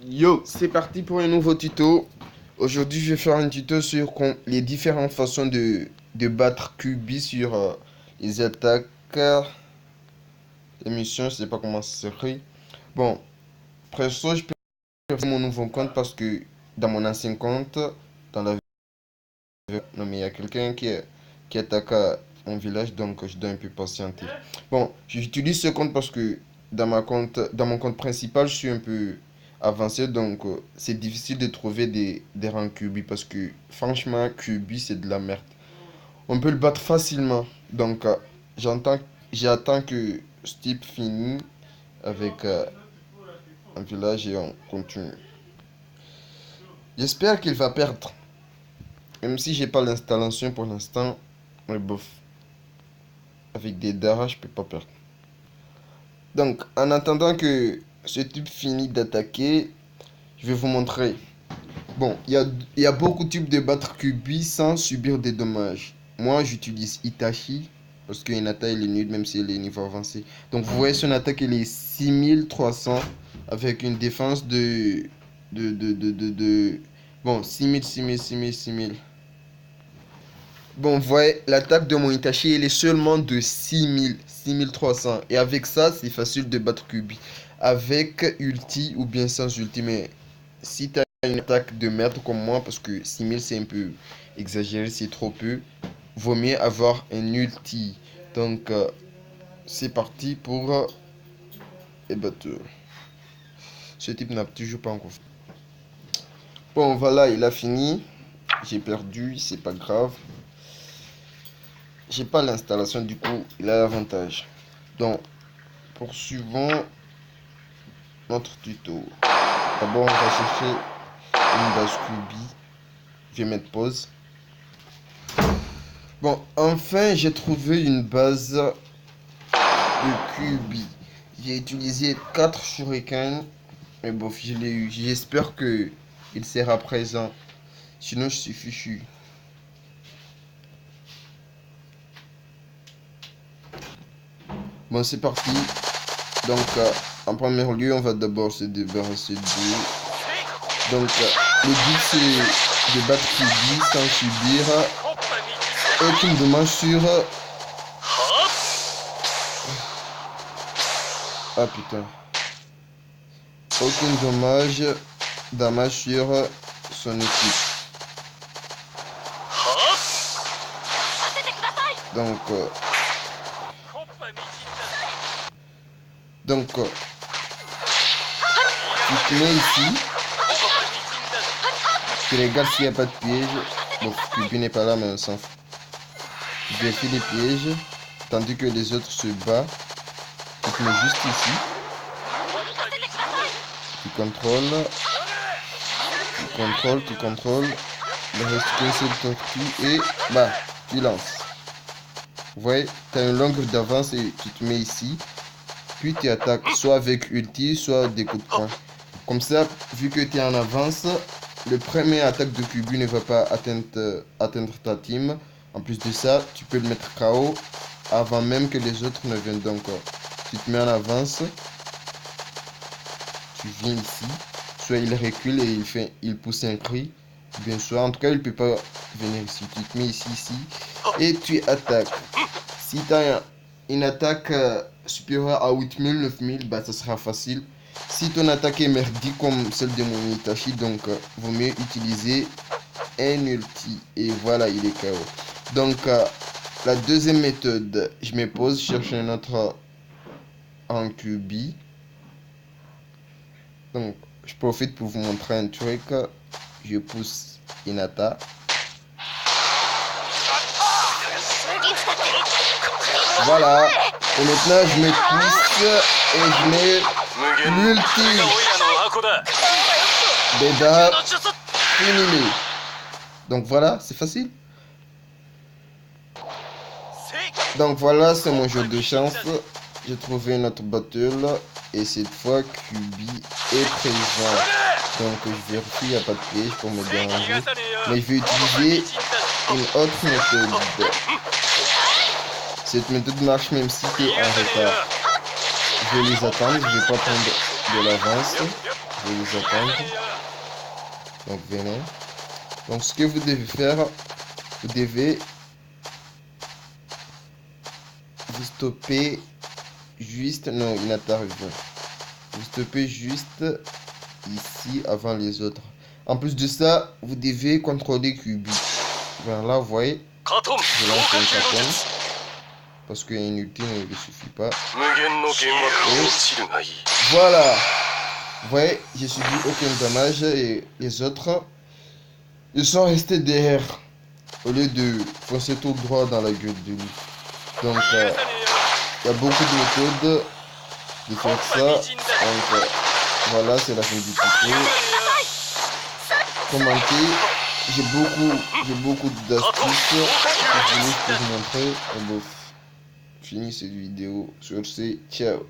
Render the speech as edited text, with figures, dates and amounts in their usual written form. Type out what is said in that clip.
Yo, c'est parti pour un nouveau tuto. Aujourd'hui, je vais faire un tuto sur les différentes façons de battre QB sur les attaques. Les missions, je sais pas comment ça s'écrit. Bon, presto, je peux faire mon nouveau compte parce que dans mon ancien compte, dans la non mais il y a quelqu'un qui attaque mon village, donc je dois un peu patienter. Bon, j'utilise ce compte parce que dans mon compte principal, je suis un peu avancé, donc c'est difficile de trouver des rangs QB parce que franchement, QB c'est de la merde. On peut le battre facilement, donc j'entends, j'attends que Steve finisse avec un village et on continue. J'espère qu'il va perdre, même si j'ai pas l'installation pour l'instant, mais bof. Avec des Dara, je peux pas perdre. Donc, en attendant que ce type finisse d'attaquer, je vais vous montrer. Bon, il y a beaucoup de types de battre Kubi sans subir des dommages. Moi, j'utilise Itachi parce que Hinata, il est nul même si elle est niveau avancé. Donc, vous voyez, son attaque, elle est 6300 avec une défense de bon, 6000, 6000, 6000, 6000. Bon, vous voyez, l'attaque de mon Itachi, elle est seulement de 6000, 6300. Et avec ça, c'est facile de battre Kubi. Avec ulti ou bien sans ulti. Mais si tu as une attaque de merde comme moi, parce que 6000 c'est un peu exagéré, c'est trop peu, vaut mieux avoir un ulti. Donc, c'est parti pour battre. Ce type n'a toujours pas encore. Bon, voilà, il a fini. J'ai perdu, c'est pas grave. J'ai pas l'installation, du coup, il a l'avantage. Donc, poursuivons notre tuto. D'abord, on va chercher une base QB. Je vais mettre pause. Bon, enfin, j'ai trouvé une base de QB. J'ai utilisé 4 shurikens. Mais bon, je l'ai eu. J'espère que il sera présent. Sinon, je suis fichu. Bon, c'est parti. Donc, en premier lieu, on va d'abord se débarrasser de. Donc, le but c'est de battre QB sans subir aucun dommage sur. Ah putain. Aucun dommage sur son équipe. Donc, tu te mets ici. Tu regardes s'il n'y a pas de piège. Bon, Kubi n'est pas là, mais on s'en fout. Tu défies les pièges, tandis que les autres se battent. Tu te mets juste ici. Tu contrôles. Tu contrôles. Il reste qu'un seul tortue et bah, tu lances. Vous voyez, tu as une longue d'avance et tu te mets ici. Puis tu attaques soit avec ulti, soit des coups de poing. Comme ça, vu que tu es en avance, le premier attaque de Kubi ne va pas atteindre ta team. En plus de ça, tu peux le mettre KO avant même que les autres ne viennent encore. Tu te mets en avance. Tu viens ici. Soit il recule et il pousse un cri. Bien sûr, en tout cas, il ne peut pas venir ici. Tu te mets ici, et tu attaques. Si tu as une attaque supérieure à 8000, 9000, bah ça sera facile. Si ton attaque est merdique comme celle de mon Itachi, donc vaut mieux utiliser un ulti. Et voilà, il est KO. Donc, la deuxième méthode, je me pose, je cherche un autre en QB. Donc, je profite pour vous montrer un truc. Je pousse Hinata. Voilà. Et maintenant, je me pousse et je mets l'ulti. Beda, fini. Donc voilà, c'est facile. Donc voilà, c'est mon jeu de chance. J'ai trouvé notre battle et cette fois Kubi est présent. Donc je vérifie, il n'y a pas de piège pour me déranger. Mais je vais utiliser une autre méthode. Cette méthode marche même si tu es en retard. Je vais les attendre, je vais pas prendre de l'avance. faut les attendre. Donc venez. Donc ce que vous devez faire, vous devez vous stopper juste, non, il n'a pas raison. Vous stoppez juste ici avant les autres. En plus de ça, vous devez contrôler Kyuubi. Voilà, vous voyez, je lance un Katon parce que inutile ne lui suffit pas. Et voilà, vous voyez, j'ai subi aucun dommage et les autres, ils sont restés derrière au lieu de foncer tout droit dans la gueule de lui. Donc, il y a beaucoup de méthodes de faire ça. Donc, voilà, c'est la fin du tuto. Commentez. J'ai beaucoup d'astuces que je voulais vous montrer. Et bon, fini cette vidéo. Sur ce, ciao.